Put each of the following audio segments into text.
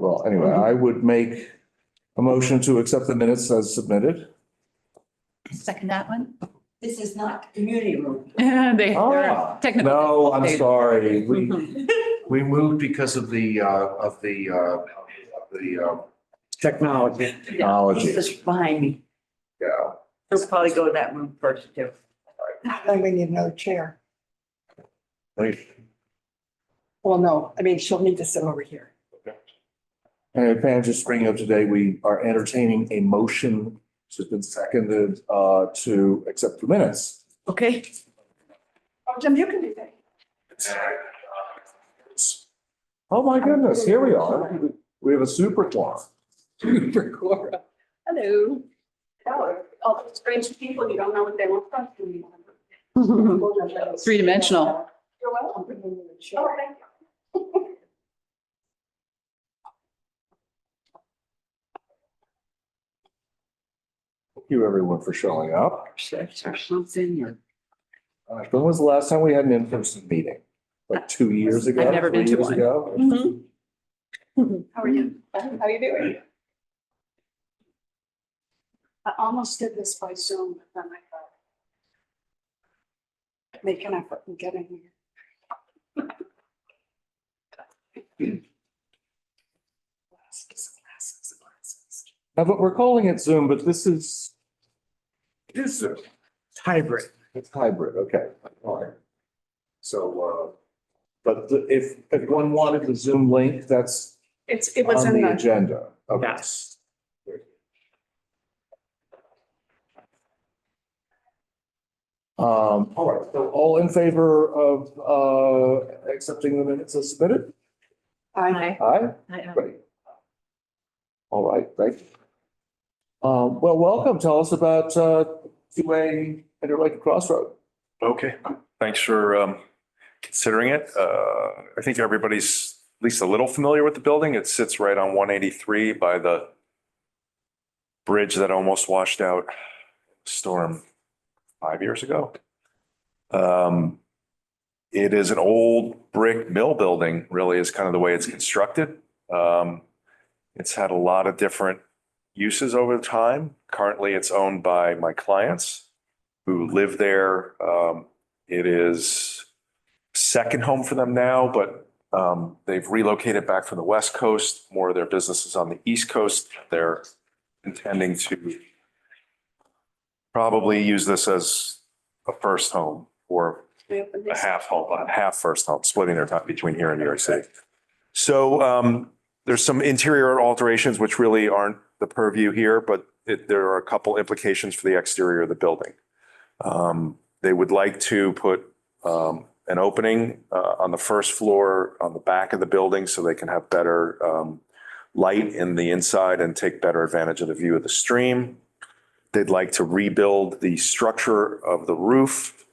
well, anyway, I would make a motion to accept the minutes as submitted. Second that one. This is not community room. They're Ah, technical. no, I'm sorry. We moved because of the Technology. technology. This is behind me. Yeah. He'll probably go to that room first too. Then we need another chair. Right. Well, no, I mean, she'll need to sit over here. And Pam, just bringing up today, we are entertaining a motion, which has been seconded, to accept the minutes. Okay. Oh, Jim, you can do that. Oh, my goodness, here we are. We have a super quorum. Super Cora. Hello. All those strange people, you don't know what they look like. Three-dimensional. You're welcome. Oh, thank you. Thank you, everyone, for showing up. Chefs or something or. When was the last time we had an in-person meeting? Like 2 years ago? I've never been 3 to years one. ago? How are you? How are you doing? I almost did this by Zoom, but then I thought, make an effort and get in here. Now, but we're calling it Zoom, but this is. It is Zoom. Hybrid. It's hybrid, okay. All right. So, but if one wanted the Zoom link, that's It was on in the the, agenda. Okay. Yes. All right, so all in favor of, accepting the minutes as submitted? I, Aye? Great. All right, great. Well, welcome. Tell us about, 2A Interlake Crossroad. Okay, thanks for considering it. I think everybody's at least a little familiar with the building. It sits right on 183 by the bridge that almost washed out storm 5 years ago. It is an old brick mill building, really is kind of the way it's constructed. It's had a lot of different uses over time. Currently, it's owned by my clients who live there. It is second home for them now, but they've relocated back from the West Coast. More of their business is on the East Coast. They're intending to probably use this as a first home or a half home, half first home, splitting their time between here and New York City. So there's some interior alterations which really aren't the purview here, but there are a couple implications for the exterior of the building. They would like to put an opening on the first floor on the back of the building so they can have better light in the inside and take better advantage of the view of the stream. They'd like to rebuild the structure of the roof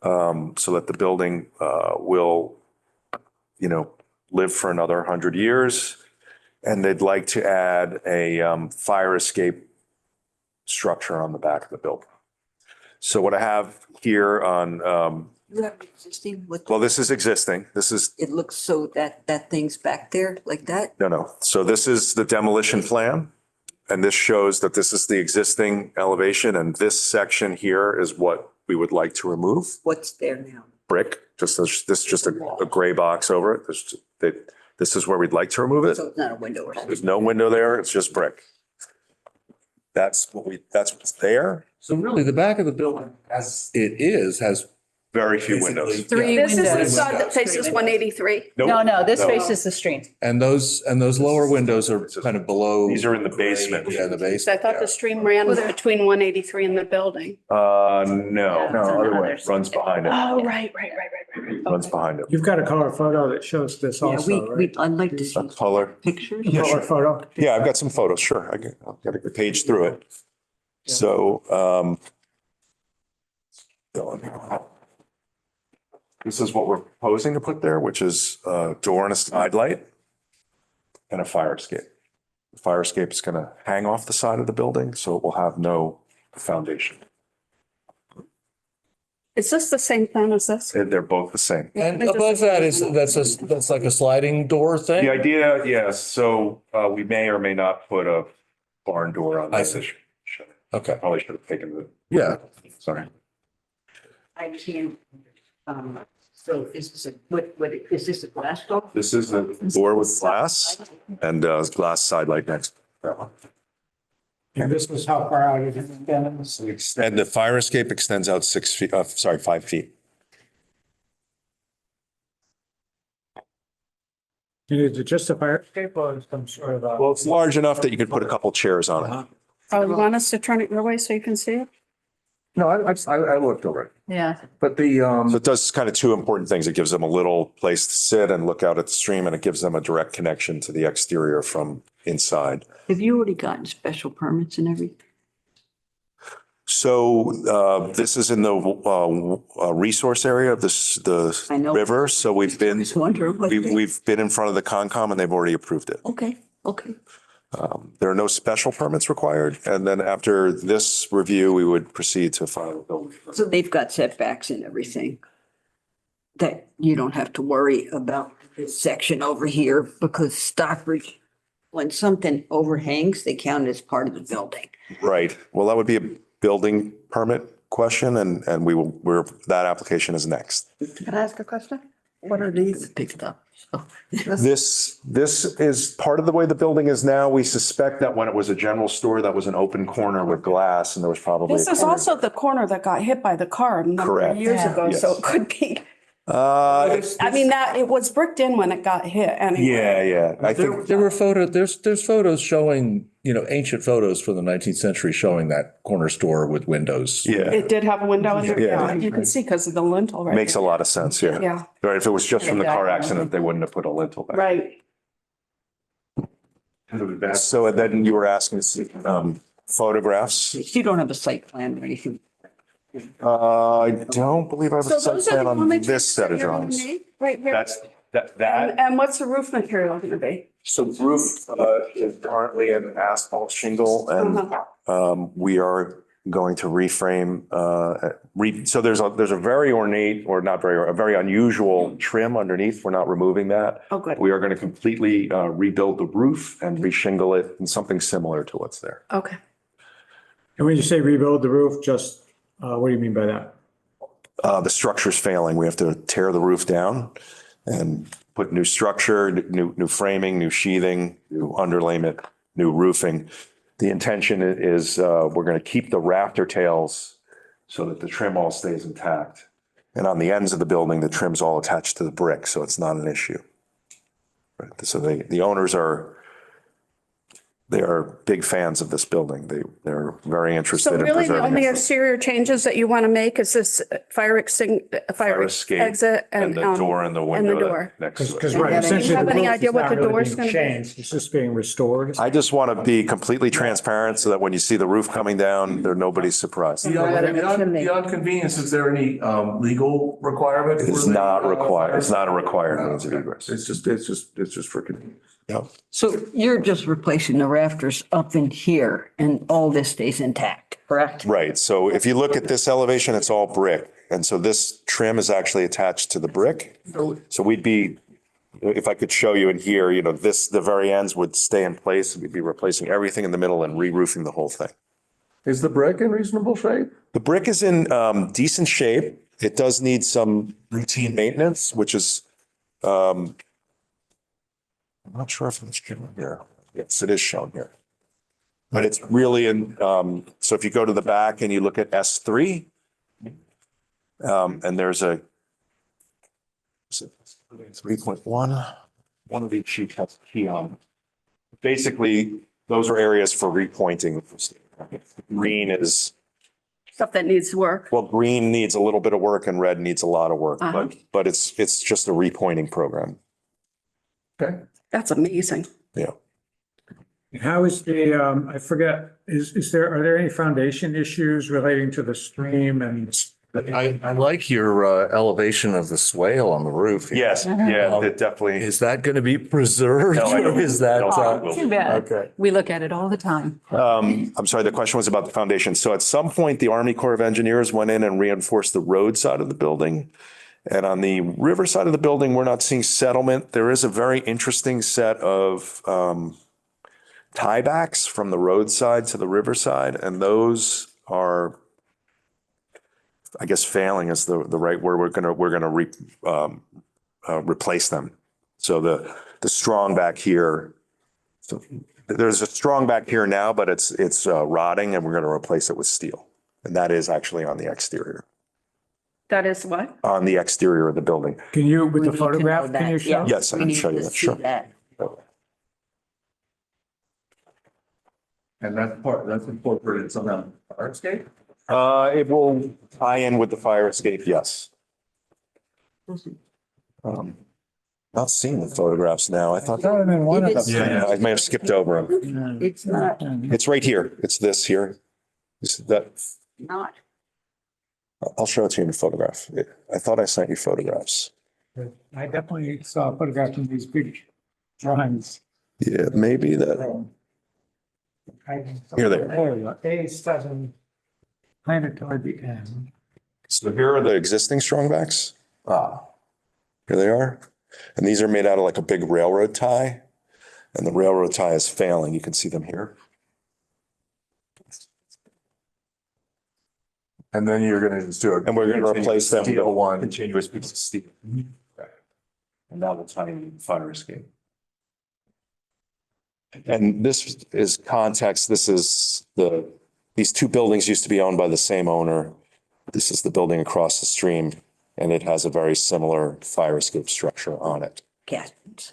so that the building will, live for another 100 years. And they'd like to add a fire escape structure on the back of the building. So what I have here on, You have existing with, well, this is existing. This is, it looks so that thing's back there like that. no. So this is the demolition plan. And this shows that this is the existing elevation. And this section here is what we would like to remove. What's there now? Brick, this is just a gray box over it. This is where we'd like to remove it. So it's not a window or something. There's no window there. It's just brick. That's what's there. So really, the back of the building, as it is, has Very few windows. Three This is the windows. side that faces 183. Nope. No, this No. faces the stream. and those lower windows are kind of below. These are in the basement. Yeah, the I basement. thought the stream ran between 183 and the building. No, No, other way. runs behind it. Oh, right. Runs behind it. You've got a color photo that shows this Yeah, also, right? I'd like to see A color. pictures. Yeah, Color sure. photo. Yeah, I've got some photos. Sure. I'll get a page through it. So, this is what we're proposing to put there, which is a door and a side light and a fire escape. The fire escape is going to hang off the side of the building, so it will have no foundation. Is this the same plan as this? They're both the same. And above that that's like a sliding door The thing? idea, yes, so we may or may not put a barn door on I this. see. Okay, Probably should have taken the, yeah. sorry. I can't, so is this is this a glass door? This is a door with glass and glass side light next. And this was how far out it had been. And the fire escape extends out 6 feet, 5 feet. Is it just a fire escape or some sort of a? Well, it's large enough that you could put a couple chairs on it. Oh, you want us to turn it your way so you can see it? No, I looked over it, Yeah. but the, So it does kind of two important things. It gives them a little place to sit and look out at the stream, and it gives them a direct connection to the exterior from inside. Have you already gotten special permits and everything? So this is in the resource area of the I know. river. So we've been, Just wondering what. we've been in front of the Concom and they've already approved it. Okay, okay. There are no special permits required. And then after this review, we would proceed to file a building permit. So they've got setbacks and everything that you don't have to worry about this section over here because Stockbridge, when something overhangs, they count it as part of the building. Right. Well, that would be a building permit question and that application is next. Can I ask a question? What are these? Picked up. This is part of the way the building is now. We suspect that when it was a general store, that was an open corner with glass and there was probably. This is also the corner that got hit by the car a number Correct. of years Yeah. ago, so Yes. it could be. Uh, I mean, that, it was bricked in when it got hit anyway. yeah. I think, there were there's photos showing, ancient photos from the 19th century showing that corner store with windows. yeah, It did have a window in there, Yeah. yeah, you can see because of the lintel right makes a there. lot of sense. Yeah. Yeah, Right. If it was just from the car accident, they wouldn't have put a lintel back. right. So then you were asking to see photographs. You don't have a site plan or anything. I don't believe I have So a site those are plan the on only this changes set of that you're gonna drawings. make right here. That's, that. And what's the roof material gonna be? So roof is currently an asphalt shingle and we are going to reframe, so there's a very ornate or not very, a very unusual trim underneath. We're not removing that. Oh, good, We are going to completely rebuild the roof and reshingle it in something similar to what's there. okay. And when you say rebuild the roof, just, what do you mean by that? The structure's failing. We have to tear the roof down and put new structure, new framing, new sheathing, new underlayment, new roofing. The intention is we're going to keep the rafter tails so that the trim all stays intact. And on the ends of the building, the trim's all attached to the brick, so it's not an issue. Right. So the owners they are big fans of this building. They're very interested So in really, the preserving only it. exterior changes that you want to make is this fire escape exit And the door and the window door. next to it. Because And right, do you essentially have the any roof idea is what not the really door's being gonna be? changed. It's just being restored. I just want to be completely transparent so that when you see the roof coming down, nobody's surprised. Beyond convenience, is there any legal requirement? It's for the, not required. It's not a required means of Okay. egress. It's just for convenience. Yep. So you're just replacing the rafters up in here and all this stays intact, correct? Right. So if you look at this elevation, it's all brick. And so this trim is actually attached to the brick. So we'd be, if I could show you in here, the very ends would stay in place. We'd be replacing everything in the middle and re-roofing the whole thing. Is the brick in reasonable shape? The brick is in decent shape. It does need some routine maintenance, which is, I'm not sure if it's shown here. Yes, it is shown here. But it's really in, so if you go to the back and you look at S3, and there's a 3.1, one of each sheet has a key on. Basically, those are areas for repointing. Green is, Stuff that needs work. well, green needs a little bit of work and red needs a lot of work, Uh-huh. but it's just a repointing program. Okay. That's amazing. Yeah. And how is I forget, are there any foundation issues relating to the stream and I like your elevation of the swale on the roof. Yes, yeah, it definitely. Is that going to be preserved No, I don't- or is that? no, it will be. Too bad. Okay. We look at it all the time. I'm sorry, the question was about the foundation. So at some point, the Army Corps of Engineers went in and reinforced the road side of the building. And on the river side of the building, we're not seeing settlement. There is a very interesting set of tiebacks from the roadside to the riverside, and those are, I guess, failing is the right word. We're gonna replace them. So the strong back here, so there's a strong back here now, but it's rotting, and we're gonna replace it with steel, and that is actually on the exterior. That is what? On the exterior of the building. Can you, with We the need to know photograph, that. can you show? Yes, I We can need show you to that, see sure. that. And that's incorporated somehow. Hardscape? It will tie in with the fire escape, yes. Not seeing the photographs now. I thought. That would have been one of It is- them. Yeah, I may have skipped over them. It's not, It's right here. It's this here. not. I'll show it to you in the photograph. I thought I sent you photographs. I definitely saw a photograph of these big drawings. Yeah, maybe that. Here they are. There we go. A7, planted toward the end. So here are the existing strongbacks. Ah, Here they are. And these are made out of like a big railroad tie. And the railroad tie is failing. You can see them here. and then you're going to just do a. And we're going to replace them with Steel one. continuous piece of steel. And that will tie in fire escape. And this is context. This is these two buildings used to be owned by the same owner. This is the building across the stream, and it has a very similar fire escape structure on it. Cats.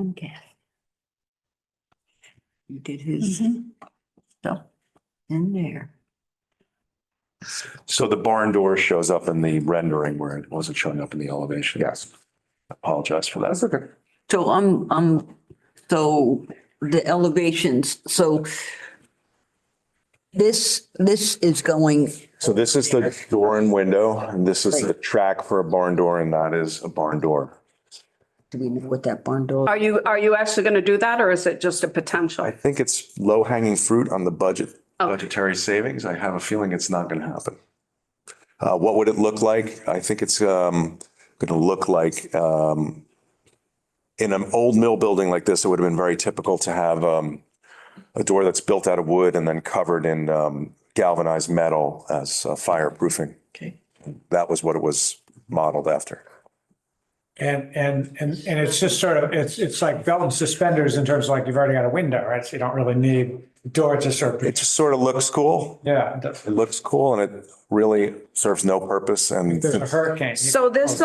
Okay. He did his stuff in there. So the barn door shows up in the rendering where it wasn't showing up in the elevation. Yes, I apologize for that's that. okay. So so the elevations, so this is going, So this is the door and window, and this is the track for a barn door, and that is a barn door. do we know what that barn door? Are you actually going to do that or is it just a potential? I think it's low hanging fruit on the budgetary savings. I have a feeling it's not going to happen. What would it look like? I think it's going to look like in an old mill building like this, it would have been very typical to have a door that's built out of wood and then covered in galvanized metal as fireproofing. Okay. That was what it was modeled after. And it's just sort of, it's like belt and suspenders in terms of like you've already got a window, right? So you don't really need the door to sort It of, just sort of looks cool. yeah. It looks cool and it really serves no purpose. And There's a hurricane. So this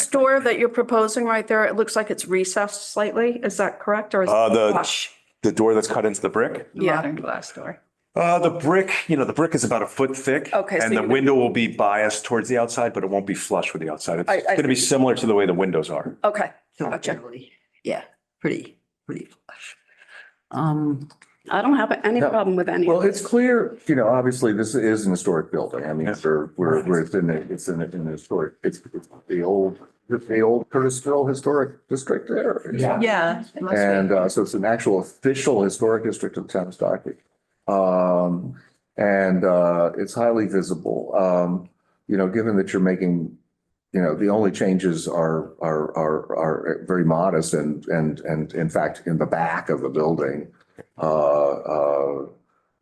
door that you're proposing right there, it looks like it's recessed slightly. Is that correct? Or is it flush? the door that's cut into the brick. Yeah. Modern glass door. The brick, the brick is about a foot thick. Okay, so And the you- window will be biased towards the outside, but it won't be flush with the outside. It's I- going to be similar to the way the windows are. Okay, So gotcha. really, yeah, pretty flush. I don't have any No. problem with any Well, of it's this. clear, obviously this is an historic building. I mean, it's in an historic, it's the old Curtisville Historic District there. Yeah. Yeah. it must be. And so it's an actual official historic district of the town of Stockbridge. And it's highly visible. Given that you're making, the only changes are very modest and in fact, in the back of the building,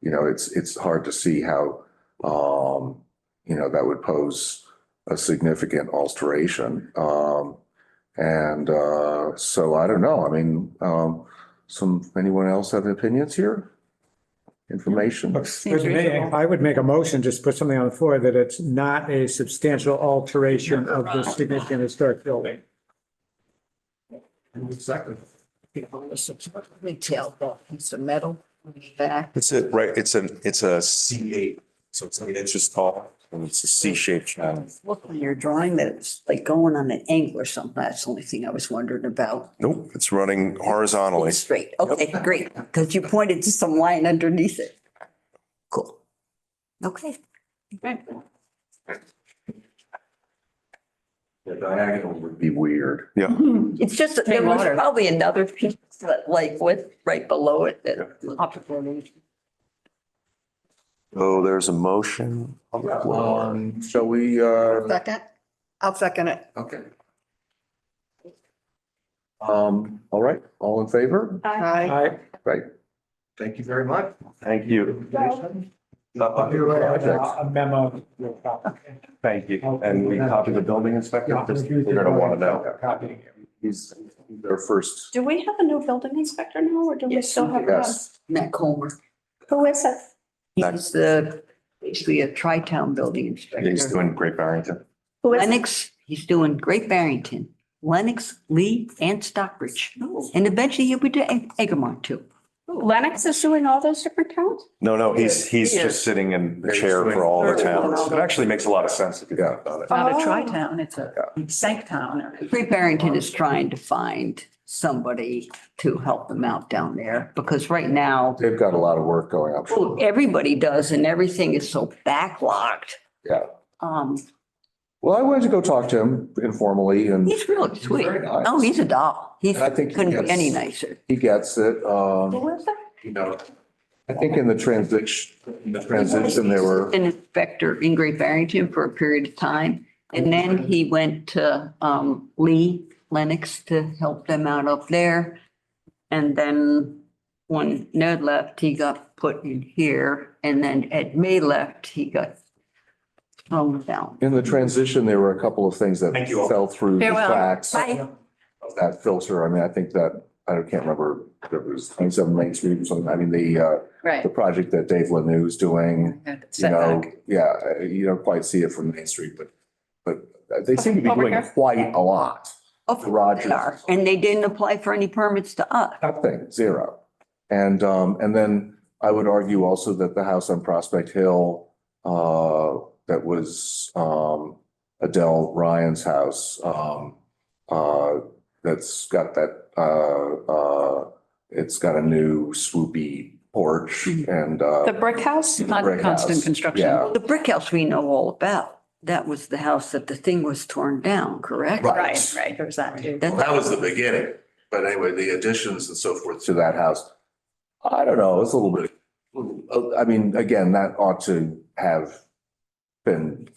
it's hard to see how, that would pose a significant alteration. So I don't know. I mean, anyone else have opinions here? Information? Looks good to me. I would make a motion, just put something on the floor that it's not a substantial alteration of the significant historic building. Exactly. Retail, piece of metal on the back. It's right. It's a C8. So it's 8 inches tall and it's a C-shaped channel. Look, when you're drawing that, it's like going on an angle or something. That's the only thing I was wondering about. Nope, it's running horizontally. Straight. Okay, great. Because you pointed to some line underneath it. Cool. Okay. The diagonal would be weird. Yeah. It's just, that there was probably another piece that like with right below it that. Oh, there's a motion. on the floor. Shall we, Second? I'll second it. okay. All right, all in favor? Aye. Great. Thank you very much. Thank you. I'll do a memo. Thank you. And we copy the building inspector, just, we're gonna wanna know. He's their first, Do we have a new building inspector now, or do we Yes, still have? yes. Matt Comer. Who is it? He's basically a tri-town building He's inspector. doing Great Barrington. Who is it? Lennox, he's doing Great Barrington, Lennox, Lee, and Stockbridge. And eventually he'll be doing Egremont too. Lennox is doing all those different towns? No, he's just sitting in the chair for all the towns. It actually makes a lot of sense if you think about it. Not Oh. a tri-town, it's a sank town. or- Great Barrington is trying to find somebody to help them out down there because right now, They've got a lot of work going up. well, everybody does and everything is so backlogged. Yeah. Um, Well, I wanted to go talk to him informally and he's really sweet. very nice. Oh, he's a doll. He's, I think he couldn't be gets- any nicer. he gets it. Who is it? You know, I think in the transition, there were, An inspector in Great Barrington for a period of time. And then he went to Lee, Lennox to help them out up there. And then when Ned left, he got put in here. And then Ed May left, he got thrown down. in the transition, there were a couple of things that Thank you all. fell through the Farewell. cracks Bye. of that filter. I mean, I think that, I can't remember, if it was 27 Main Street or something. I mean, the Right. project that Dave Lanew's doing, you know, Setback. yeah, you don't quite see it from Main Street, but they seem to be Over doing here. quite a lot. Of The Rogers. they are. And they didn't apply for any permits to us. Nothing, zero. And then I would argue also that the house on Prospect Hill, that was, Adele Ryan's house, that's got that, it's got a new swoopy porch and, The brick house? Not brick constant house. construction. Yeah. The brick house we know all about. That was the house that the thing was torn down, correct? Right, right, there's that too. That- That was the beginning, but anyway, the additions and so forth to that house, I don't know, it's a little bit, I mean, again, that ought to have been,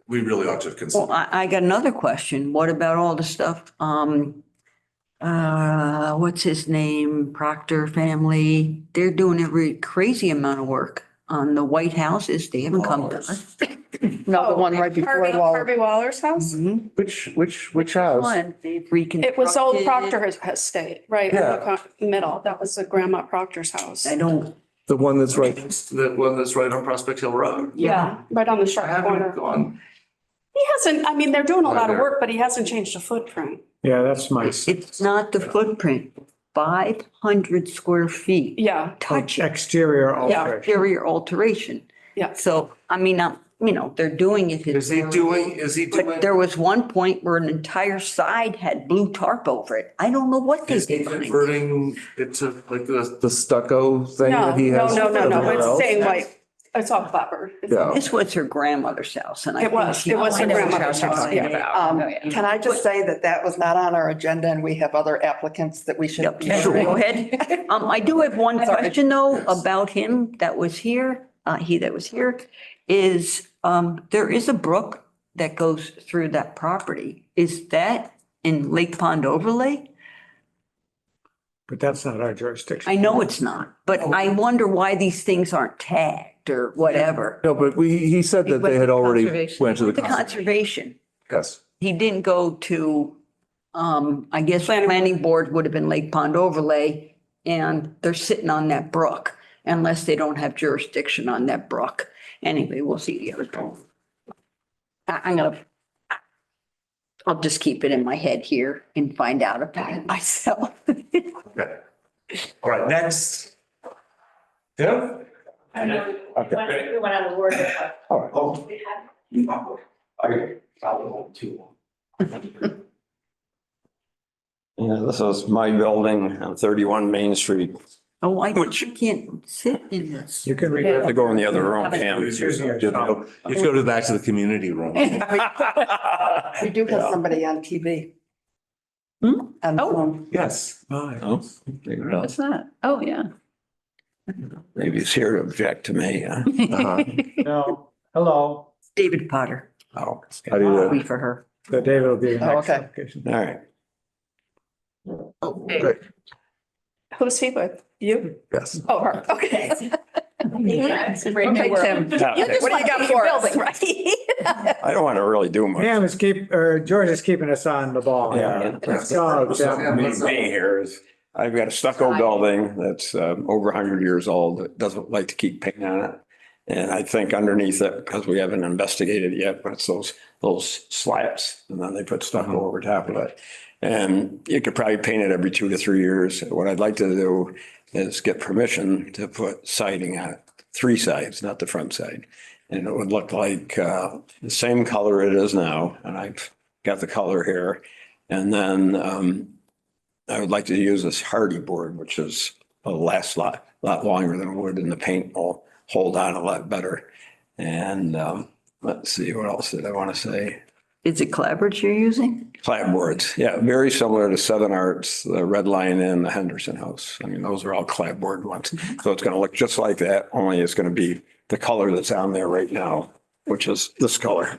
we really ought to have Well, considered. I got another question. What about all the stuff, what's his name? Proctor family. They're doing every crazy amount of work on the White Houses. They haven't come to us. No, the one right before Harvey Wall. Harvey Waller's house? Mhm. Which house? One, they've reconstructed. It was old Proctor estate, right, in Yeah. the middle. That was the Grandma Proctor's house. I don't, The one that's right, the one that's right on Prospect Hill Road. Yeah, right on the I sharp haven't corner. gone, He hasn't, I mean, they're doing a lot of Right there. work, but he hasn't changed the footprint. Yeah, that's my it's not the footprint. 500 square feet. Yeah, Touch it. exterior Yeah. alteration. Exterior alteration. yeah. So, I mean, they're doing it. is he doing? But there was one point where an entire side had blue tarp over it. I don't know what they Is he did. behind it. converting it to like the stucco thing No, that he no, has? no, no, no, everywhere it's else? staying white. It's all clapper. Yeah. This was her grandmother's house and I. It think was, she- it was I her know which grandmother's house you're house, talking yeah. about. Oh, yeah. Can I just say that that was not on our agenda and we have other applicants that we should. Yep, be sure, go hearing? ahead. I do have one Sorry. question though about him that was here, he that was here, is, there is a brook that goes through that property. Is that in Lake Pond overlay? But that's not our jurisdiction. I know it's not, but I wonder why these things aren't tagged or whatever. No, but he said that they had already Conservation. went to the. The conservation, Yes. he didn't go to, I guess planning board would have been Lake Pond overlay. And they're sitting on that brook unless they don't have jurisdiction on that brook. Anyway, we'll see. I'll just keep it in my head here and find out about it myself. Okay. All right, next. Tim? Okay. We went out of order. All right. Yeah, this is my building on 31 Main Street. Oh, I can't sit in this. You can read Yeah. it. I go in the other room, Pam. It's usually a Just shop. go to back to the community room. We do have somebody on TV. Hmm? On the Oh. phone. Yes. Oh, there you go. What's that? Oh, yeah. Maybe he's here to object to me. Uh-huh. No, hello. David Potter. Oh, How do you, Wait for her. So David will be the Oh, next okay. application. all right. okay, Who's he with? You? yes. Oh, her, okay. Okay, Tim. What do you got for us? I don't want to really do much. Pam is George is keeping us on the ball. Yeah. So, Tim, Me here is, I've got a stucco building that's over 100 years old. That doesn't like to keep paint on it. And I think underneath it, because we haven't investigated it yet, but it's those slabs, and then they put stucco over top of it. And you could probably paint it every 2 to 3 years. What I'd like to do is get permission to put siding on it, 3 sides, not the front side. And it would look like the same color it is now, and I've got the color here. And then I would like to use this hardy board, which is a last lot longer than wood, and the paint will hold on a lot better. And let's see, what else did I want to say? Is it clapboards you're using? Clapboards, yeah, very similar to Southern Arts, the Red Lion Inn, the Henderson House. I mean, those are all clapboard ones. So it's going to look just like that, only it's going to be the color that's on there right now, which is this color.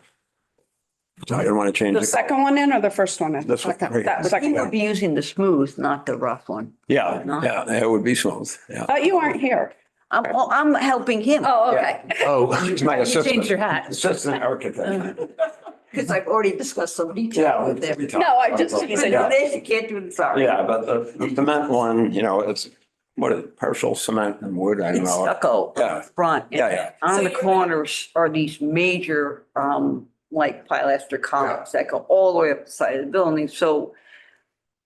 So I don't want to change The it. second one in or the first one in? This one, right here. That You second would one. be using the smooth, not the rough one. Yeah, yeah, it would be smooth, yeah. Thought you weren't here. I'm helping him Oh, okay. Oh, She's my You changed assistant, your hat. assistant architect. because I've already discussed some Yeah. detail with them. we talked No, I about just- it. You said, no, this, you can't do this, sorry. Yeah, but the cement one, you know, it's, what is it, partial cement and wood, I don't It's know. stucco Yeah. front. Yeah, yeah. On the corners are these major, like pilaster columns that go all the way up the side of the building. So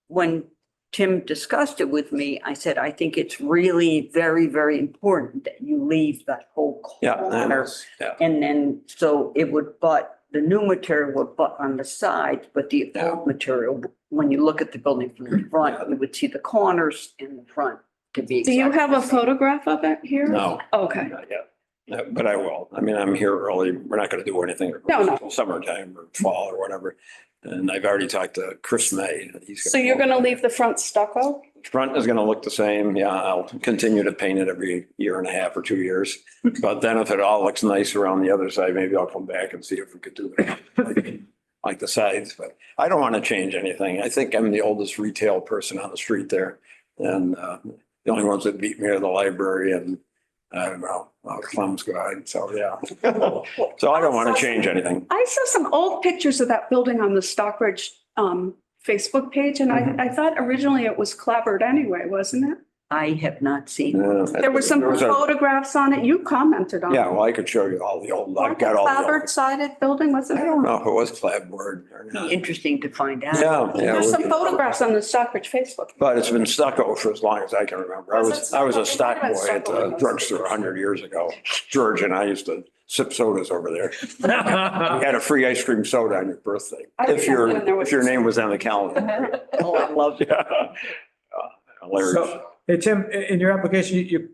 when Tim discussed it with me, I said, I think it's really very, very important that you leave that whole Yeah, corner. yeah. And then, so it would butt, the new material would butt on the sides, but the Yeah. old material, when you look at the building from the front, you would see the corners in the front to be. Do you exactly have the a same. photograph of it here? No. Okay. Not yet. Yeah, but I will. I mean, I'm here early. We're not going to do anything. No. until Summertime or fall or whatever. And I've already talked to Chris May. He's So you're gonna leave the front stucco? Front is going to look the same. Yeah, I'll continue to paint it every year and a half or 2 years. But then if it all looks nice around the other side, maybe I'll come back and see if we could do it. Like the sides, but I don't want to change anything. I think I'm the oldest retail person on the street there. And the only ones that beat me are the library and I don't know, Clem's Guide. So, yeah. So I don't want to change anything. I saw some old pictures of that building on the Stockbridge Facebook page, and I thought originally it was clapboard anyway, wasn't it? I have not seen. There were some photographs on it. You commented on it. Yeah, well, I could show you all the old, I've Like got a all the clapboard old. sided building, wasn't I it? don't know if it was clapboard or not. Be interesting to find out. Yeah, yeah. There's it some would be. photographs on the Stockbridge Facebook. But it's been stucco for as long as I can remember. I was a stock boy at the drugstore 100 years ago. George and I used to sip sodas over there. You had a free ice cream soda on your birthday, I if remember there was- your name was on the calendar. Oh, I love it. Yeah. Hilarious. So, hey, Tim, in your application, you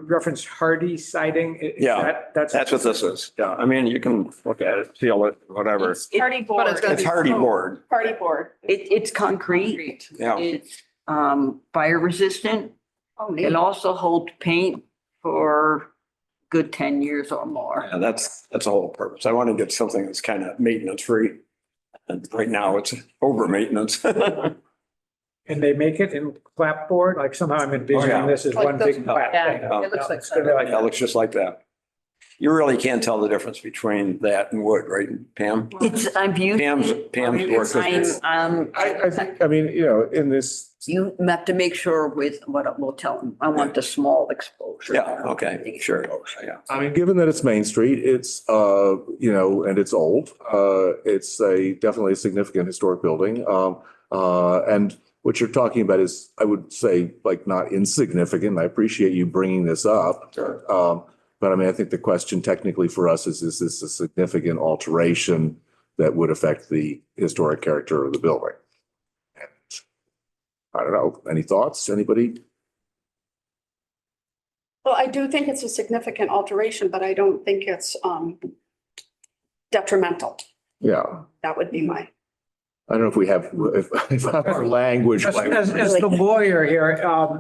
referenced hardy siding. Is Yeah, That's what this is. Yeah, I mean, you can look at it, feel it, whatever. Party board. It's hardy board. Party board. It's concrete. Yeah. It's fire resistant. Oh, neat. It also holds paint for good 10 years or more. Yeah, that's the whole purpose. I want to get something that's kind of maintenance free. And right now it's over maintenance. And they make it in clapboard, like somehow I'm Oh, yeah. envisioning this as Like one those- big clap yeah, thing. it looks like It's gonna be like That looks just like that. You really can't tell the difference between that and wood, right, Pam? I've used. Pam's work is. I think, I mean, you know, in this, You have to make sure with what we'll tell them. I want the small exposure. Yeah, okay, sure, yeah. I mean, given that it's Main Street, it's, you know, and it's old, it's definitely a significant historic building. And what you're talking about is, I would say, like, not insignificant. I appreciate you bringing this up. But I mean, I think the question technically for us is this a significant alteration that would affect the historic character of the building? And I don't know. Any thoughts? Anybody? Well, I do think it's a significant alteration, but I don't think it's detrimental. Yeah. That would be my, I don't know if we have, if our language. As the lawyer here,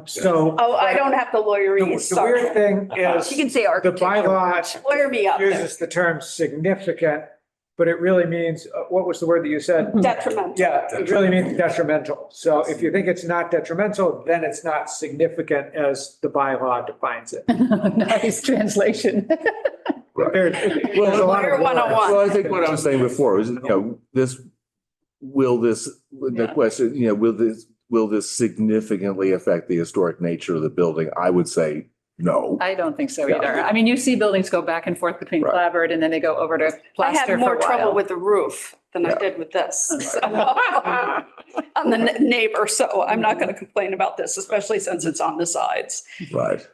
so. oh, I don't have the lawyery, The weird sorry. thing is. You can say The architecture. bylaw Lawyer me up there. uses the term significant, but it really means, what was the word that you said? Detrimental. Yeah, it really means detrimental. So if you think it's not detrimental, then it's not significant as the bylaw defines it. Nice translation. There's a lot of Lawyer 101. Well, I think what I was saying before is, the question, will this significantly affect the historic nature of the building? I would say no. I don't think so Yeah. either. I mean, you see buildings go back and forth between Right. clapboard and then they go over to I plaster had for more a trouble while. with the roof than I Yeah. did with this. So, I'm the neighbor, so I'm not going to complain about this, especially since it's on the sides. Right.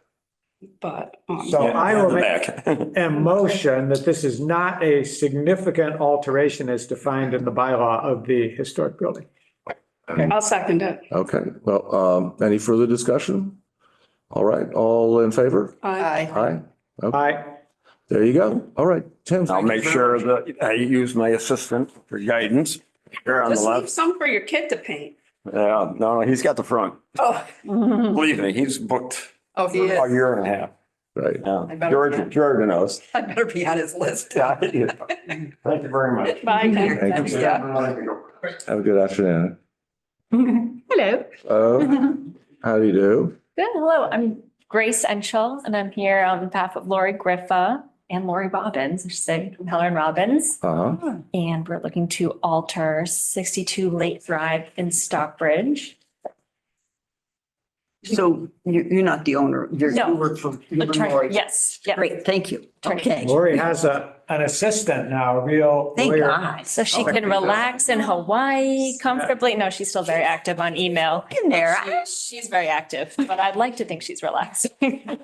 But, So I will The make back. a motion that this is not a significant alteration as defined in the bylaw of the historic building. I'll second it. Okay. Well, any further discussion? All right. All in favor? Aye. Okay. Aye. There you go. All right. Tim. I'll thank you make very sure much. that I use my assistant for guidance. Here on the Just leave left. some for your kid to paint. Yeah, no, he's got the front. Oh, Believe me, he's booked oh, he a is. year and a half. Right. Yeah, George knows. I better be on his list. Yeah, thank you very much. Bye, Ken. Thank you. Yeah. Have a good afternoon. Hello. How do you do? Good, hello, I'm Grace Enschel, and I'm here on behalf of Lori Griffa and Lori Robbins, I should say, from Heller and Robbins. Uh-huh. And we're looking to alter 62 Lake Drive in Stockbridge. So you're not the owner, you No. work for. you and Attorney- Lori. Yes, yeah. Great, thank you. Attorney. Okay. Lori has an assistant now, a real Thank lawyer. God. So she Okay. can relax in Hawaii comfortably. No, she's still very active on email. In there. She's very active, but I'd like to think she's relaxing.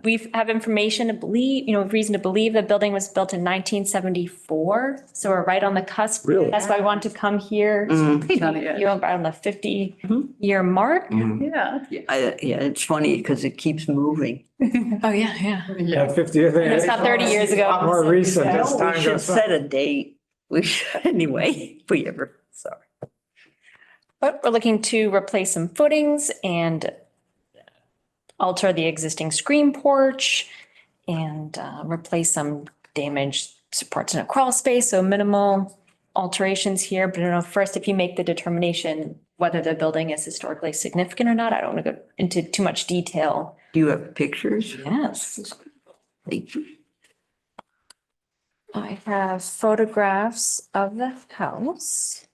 We have information to believe, reason to believe the building was built in 1974. So we're right on the cusp. Really? That's why I want to come here. You're right on the 50-year mark. Yeah. Yeah, it's funny because it keeps moving. Oh, yeah, yeah. Yeah, 50th. And it's not 30 years ago. A lot more recent as We time should goes on. set a date. We should, anyway, if we ever, sorry. But we're looking to replace some footings and alter the existing screen porch and replace some damaged supports in a crawl space. So minimal alterations here, but I don't know first if you make the determination whether the building is historically significant or not. I don't want to go into too much detail. Do you have pictures? Yes. Thank you. I have photographs of the house.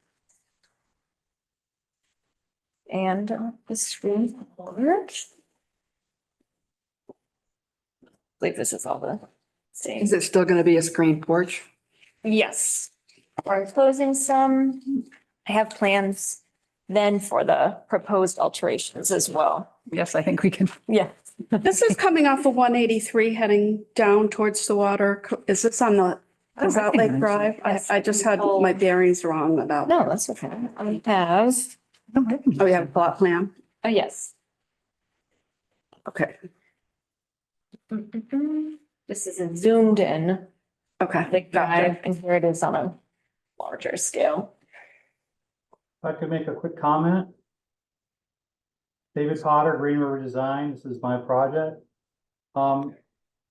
And the screen porch. I believe this is all the same. Is it still going to be a screen porch? Yes. We're closing some. I have plans then for the proposed alterations as well. Yes, I think we can. Yeah. This is coming off of 183 heading down towards the water. Is this on the, is that Lake Drive? I just had my bearings wrong about. No, that's okay. I have, Oh, you have a plot plan? oh, yes. Okay, This is a zoomed in okay. Lake Drive, and here it is on a larger scale. If I could make a quick comment. David Potter, Green River Design, this is my project. To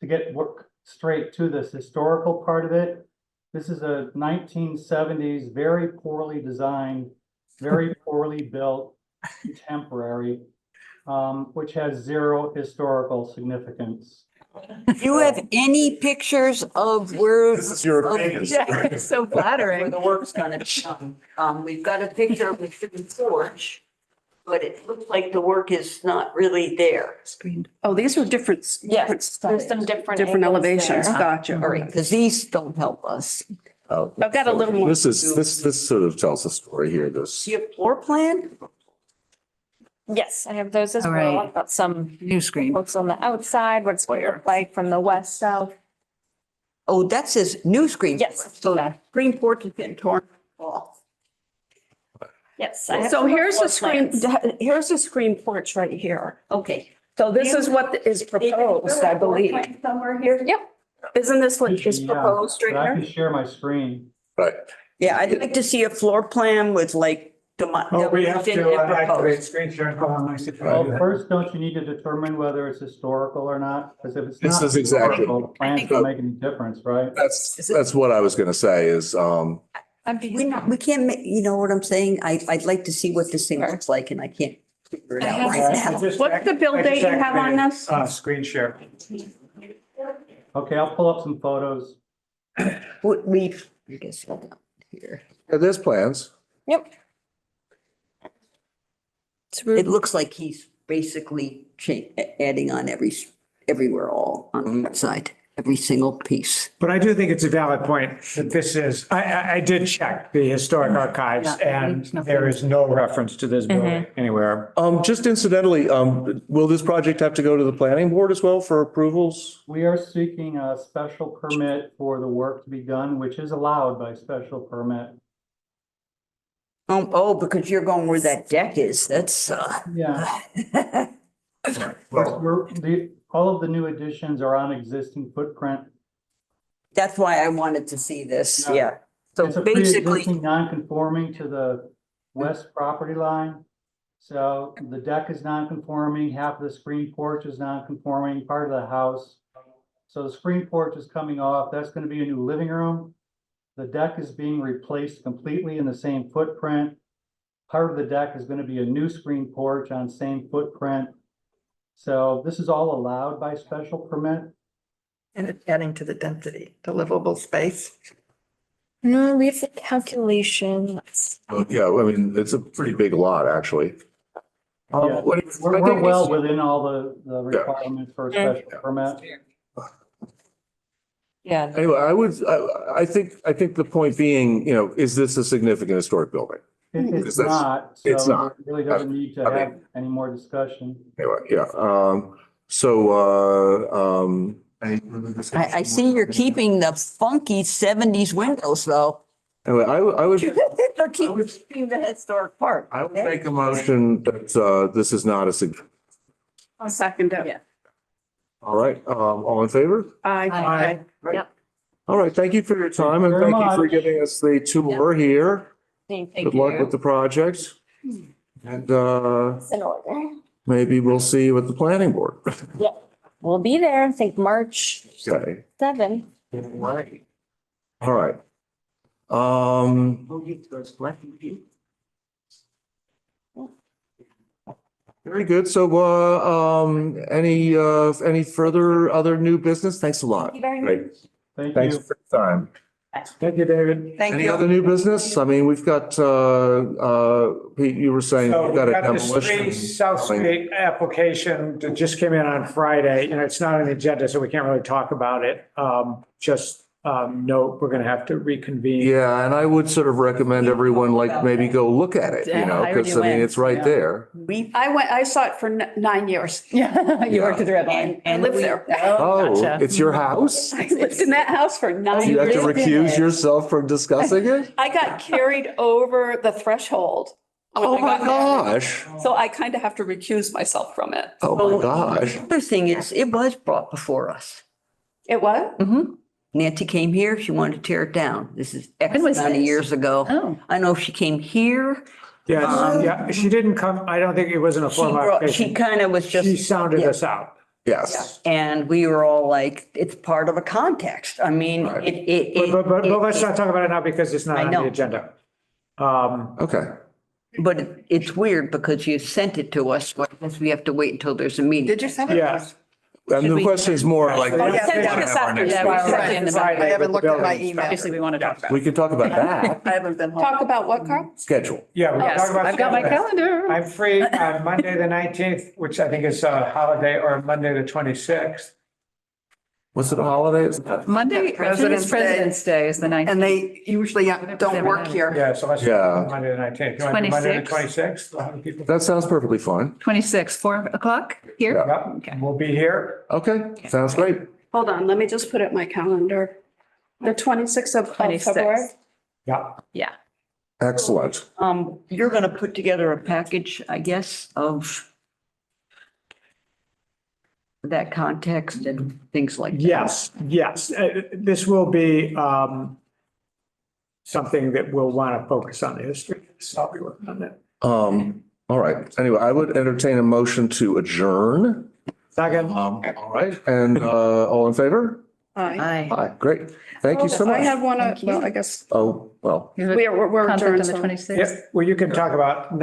get work straight to this historical part of it, this is a 1970s, very poorly designed, very poorly built, contemporary, which has zero historical significance. Do you have any pictures of where? This is your of- opinion. It's so Where flattering. the work's gonna be done. We've got a picture of the screen porch, but it looks like the work is not really there. Oh, these are different. Yes, there's some different. Different angles elevations. there. Gotcha. All right, because these don't help us. I've got a little more. This sort of tells a story here, this. Do you have floor plan? Yes, I have those as All well. right. I've got some New screen. quotes on the outside, what's going to look like from the west, south. Oh, that says new screen. Yes. porch. So that screen porch has been torn off. Yes. I have So some here's floor a screen, plans. here's a screen porch right here. Okay, So this is what is proposed, I believe. Somewhere here? Yep. Isn't this what is Yeah, proposed right but I here? can share my screen. Right. Yeah, I'd like to see a floor plan with like. Oh, we have demolition to and activate proposed. screen sharing. Hold on, let me see if I Well, can do that. first, don't you need to determine whether it's historical or not? Because if it's This not is exactly- historical, the plans don't make any difference, right? That's what I was gonna say is, We can't make, you know what I'm saying? I'd like to see what this thing looks like and I can't figure it out right I now. just- What's the build I just date you have on activated, this? Screen share. Okay, I'll pull up some photos. We, I guess, hold on here. there's plans. Yep. It looks like he's basically adding on everywhere all on that side, every single piece. But I do think it's a valid point that this is, I did check the historic archives and there is no reference to this building anywhere. Just incidentally, will this project have to go to the planning board as well for approvals? We are seeking a special permit for the work to be done, which is allowed by special permit. Oh, because you're going where that deck is. That's, Yeah. All of the new additions are on existing footprint. that's why I wanted to see this, Yeah. yeah. So It's a basically, pre-existing non-conforming to the west property line. So the deck is non-conforming, half of the screen porch is non-conforming, part of the house. So the screen porch is coming off, that's gonna be a new living room. The deck is being replaced completely in the same footprint. Part of the deck is gonna be a new screen porch on same footprint. So this is all allowed by special permit. And it's adding to the density, the livable space. No, we have the calculations. Yeah, I mean, it's a pretty big lot, actually. Yeah, What- We're well within all the requirements for a special permit. Yeah. Anyway, I think the point being, is this a significant historic building? It's Because that's- not, it's so not. it really doesn't need to I mean- have any more discussion. Anyway, yeah, any further discussion? I see you're keeping the funky 70s windows though. Anyway, I would, They're keeping the historic part. I would make a motion that, this is not a I'll second it. Yeah. all right, all in favor? Aye. All right, thank you for your time and Thank you thank very you for much. giving us the tour here. Thank Good luck with the project. And, It's in order. maybe we'll see you at the planning board. Yeah, we'll be there, I think March Okay, 7th. right. All right. Very good. So, any further other new business? Thanks a lot. Thank you very much. Great. Thank Thanks you. for your time. Thank you, David. Thank Any other you. new business? I mean, we've got, Pete, you were saying So we've got a the demolition. street, South Street application that just came in on Friday. It's not on the agenda, so we can't really talk about it. Just note, we're gonna have to reconvene. Yeah, and I would sort of recommend everyone like maybe go look at it, Yeah, I because I already mean, went, it's right yeah. there. I saw it for 9 years. Yeah, you worked at the red line. I lived there. Oh, gotcha. it's your house? I lived in that house for 9 You have to years. recuse yourself from discussing it? I got carried over the threshold. when Oh I my got there. gosh. So I kind of have to recuse myself from it. Oh my gosh. The other thing is, it was brought before us. It what? Nancy came here, she wanted to tear it down. This is X When was amount of this? years ago. Oh. I know if she came here, Yeah, she didn't come, I don't think it wasn't a she formal brought, she application. kind of was She just, sounded yeah. us out. Yes. and we were all like, it's part of a context. I mean, Right. But let's not talk about it now because it's not I on know. the agenda. Okay. But it's weird because you sent it to us, but I guess we have to wait until there's a meeting. Did you send it? Yeah. And the question is more like, Oh, yeah, Send it yeah. to us after. Yeah, we're already in the Friday. middle. I haven't looked at my Building email. Obviously, we want to talk about we it. can talk about that I haven't been home. Talk about what, Carl? schedule. Yeah. we can Yes, talk about I've got my scheduling. calendar. I'm free on Monday, the 19th, which I think is a holiday, or Monday, the 26th. What's it, holidays? Monday, President's President's Day is the 19th. And they usually don't work here. Yeah, so let's. Yeah. Monday, the 19th. You want to do Monday, the 26th? 26th? 100 people? That sounds perfectly fine. 26, 4 o'clock here? Yep, we'll be here. Okay, sounds great. Hold on, let me just put it in my calendar. The 26th of 26th. February. Yeah. Yeah. Excellent. You're gonna put together a package, I guess, of that context and things like that. Yes, yes. This will be something that we'll want to focus on the history. So I'll be working on that. All right. Anyway, I would entertain a motion to adjourn. Second. All right. And all in favor? Aye. Aye. Great. Thank you so I much. had one, Thank you. well, I guess Oh, well. we're Conflict adjourned. on the so- 26th. Yeah, well, you can talk about